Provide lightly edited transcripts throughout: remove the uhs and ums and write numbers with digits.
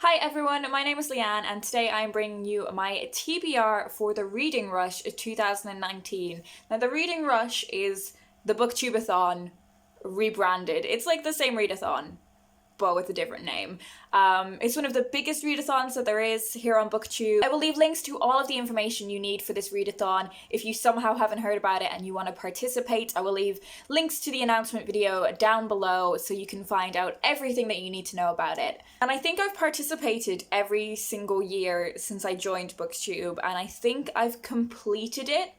Hi everyone, my name is Leanne and today I'm bringing you my TBR for the Reading Rush 2019. Now the Reading Rush is the Booktubeathon rebranded. It's like the same readathon, but with a different name. It's one of the biggest readathons that there is here on BookTube. I will leave links to all of the information you need for this readathon. If you somehow haven't heard about it and you want to participate, I will leave links to the announcement video down below so you can find out everything that you need to know about it. And I think I've participated every single year since I joined BookTube, and I think I've completed it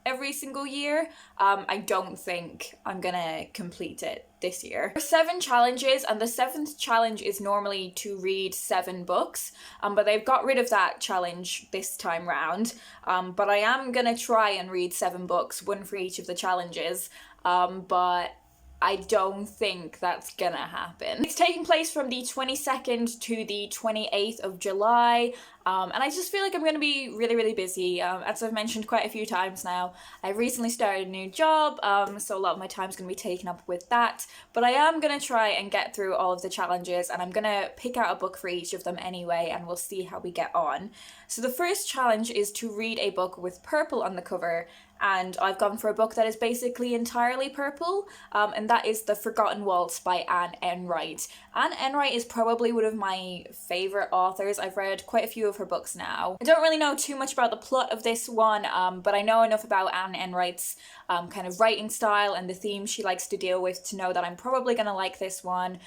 every single year. I don't think I'm gonna complete it this year. There are 7 challenges, and the 7th challenge is normally to read 7 books, but they've got rid of that challenge this time round. But I am gonna try and read 7 books, one for each of the challenges, but I don't think that's gonna happen. It's taking place from the 22nd to the 28th of July, and I just feel like I'm gonna be really busy. As I've mentioned quite a few times now, I recently started a new job, so a lot of my time's gonna be taken up with that, but I am gonna try and get through all of the challenges, and I'm gonna pick out a book for each of them anyway, and we'll see how we get on. So the first challenge is to read a book with purple on the cover, and I've gone for a book that is basically entirely purple, and that is The Forgotten Waltz by Anne Enright. Anne Enright is probably one of my favourite authors. I've read quite a few of her books now. I don't really know too much about the plot of this one, but I know enough about Anne Enright's kind of writing style and the themes she likes to deal with to know that I'm probably going to like this one.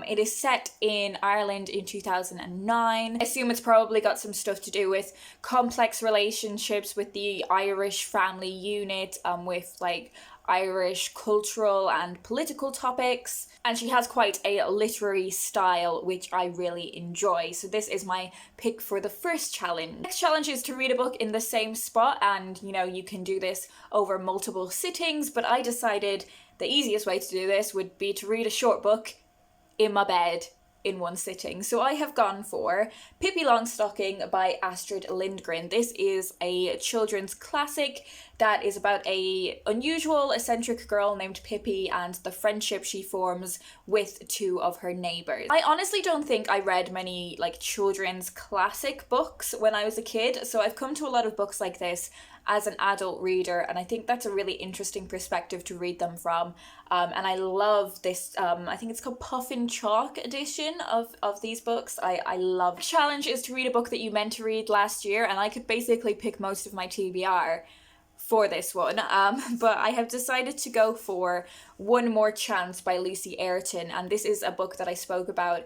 It is set in Ireland in 2009. I assume it's probably got some stuff to do with complex relationships with the Irish family unit, with like Irish cultural and political topics, and she has quite a literary style which I really enjoy, so this is my pick for the first challenge. Next challenge is to read a book in the same spot, and you can do this over multiple sittings, but I decided the easiest way to do this would be to read a short book in my bed in one sitting. So I have gone for Pippi Longstocking by Astrid Lindgren. This is a children's classic that is about a unusual, eccentric girl named Pippi and the friendship she forms with 2 of her neighbours. I honestly don't think I read many like children's classic books when I was a kid, so I've come to a lot of books like this as an adult reader, and I think that's a really interesting perspective to read them from. And I love this, I think it's called Puffin Chalk edition of these books. I love. The challenge is to read a book that you meant to read last year, and I could basically pick most of my TBR for this one, but I have decided to go for One More Chance by Lucy Ayrton, and this is a book that I spoke about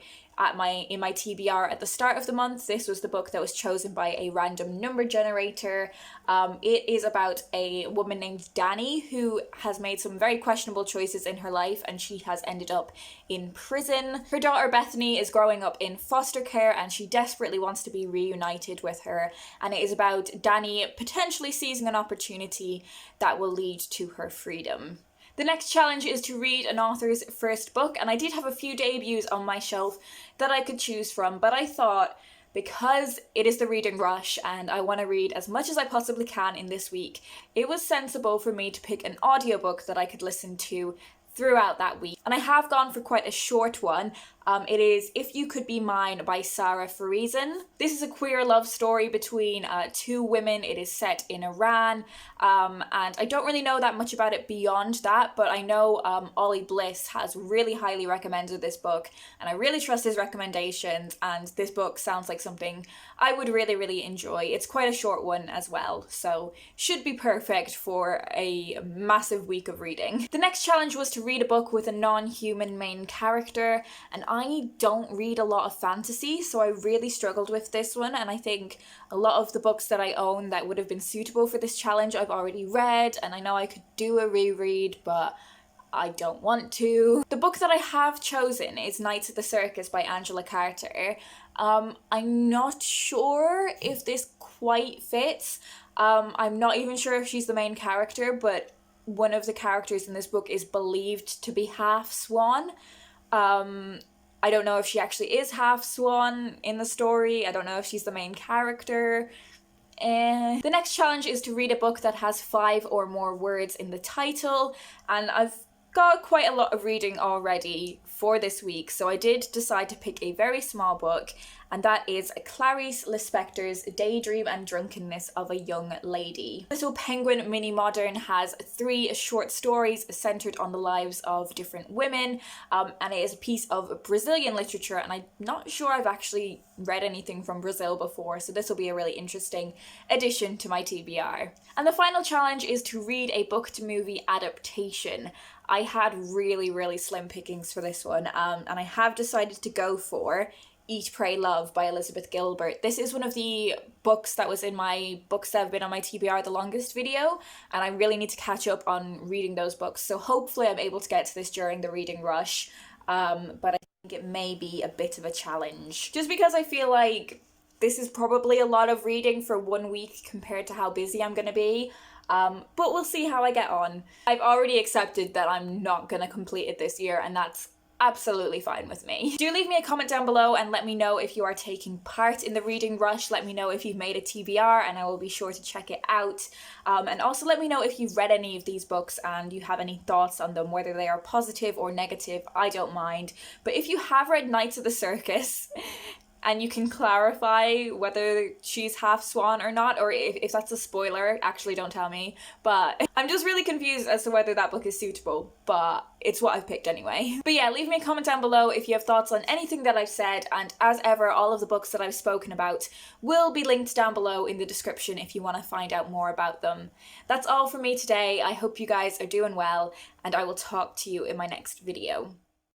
in my TBR at the start of the month. This was the book that was chosen by a random number generator. It is about a woman named Dani who has made some very questionable choices in her life, and she has ended up in prison. Her daughter Bethany is growing up in foster care, and she desperately wants to be reunited with her, and it is about Dani potentially seizing an opportunity that will lead to her freedom. The next challenge is to read an author's first book, and I did have a few debuts on my shelf that I could choose from, but I thought because it is the Reading Rush and I want to read as much as I possibly can in this week, it was sensible for me to pick an audiobook that I could listen to throughout that week. And I have gone for quite a short one. It is If You Could Be Mine by Sarah Farizan. This is a queer love story between 2 women. It is set in Iran, and I don't really know that much about it beyond that, but I know Ollie Bliss has really highly recommended this book, and I really trust his recommendations, and this book sounds like something I would really enjoy. It's quite a short one as well, so should be perfect for a massive week of reading. The next challenge was to read a book with a non-human main character, and I don't read a lot of fantasy, so I really struggled with this one, and I think a lot of the books that I own that would have been suitable for this challenge I've already read, and I know I could do a reread, but I don't want to. The book that I have chosen is Nights at the Circus by Angela Carter. I'm not sure if this quite fits. I'm not even sure if she's the main character, but one of the characters in this book is believed to be half swan. I don't know if she actually is half swan in the story. I don't know if she's the main character. The next challenge is to read a book that has 5 or more words in the title, and I've got quite a lot of reading already for this week, so I did decide to pick a very small book, and that is Clarice Lispector's Daydream and Drunkenness of a Young Lady. Little Penguin mini modern has 3 short stories centered on the lives of different women, and it is a piece of Brazilian literature, and I'm not sure I've actually read anything from Brazil before, so this will be a really interesting addition to my TBR. And the final challenge is to read a book to movie adaptation. I had really slim pickings for this one, and I have decided to go for Eat, Pray, Love by Elizabeth Gilbert. This is one of the books that was in my books that have been on my TBR the longest video, and I really need to catch up on reading those books, so hopefully I'm able to get to this during the reading rush, but I think it may be a bit of a challenge, just because I feel like this is probably a lot of reading for 1 week compared to how busy I'm going to be. But we'll see how I get on. I've already accepted that I'm not going to complete it this year, and that's absolutely fine with me. Do leave me a comment down below and let me know if you are taking part in the reading rush. Let me know if you've made a TBR and I will be sure to check it out. And also let me know if you've read any of these books and you have any thoughts on them, whether they are positive or negative, I don't mind. But if you have read Knights of the Circus, and you can clarify whether she's half swan or not, or if that's a spoiler, actually don't tell me. But I'm just really confused as to whether that book is suitable, but it's what I've picked anyway. But yeah, leave me a comment down below if you have thoughts on anything that I've said, and as ever, all of the books that I've spoken about will be linked down below in the description if you want to find out more about them. That's all from me today. I hope you guys are doing well, and I will talk to you in my next video.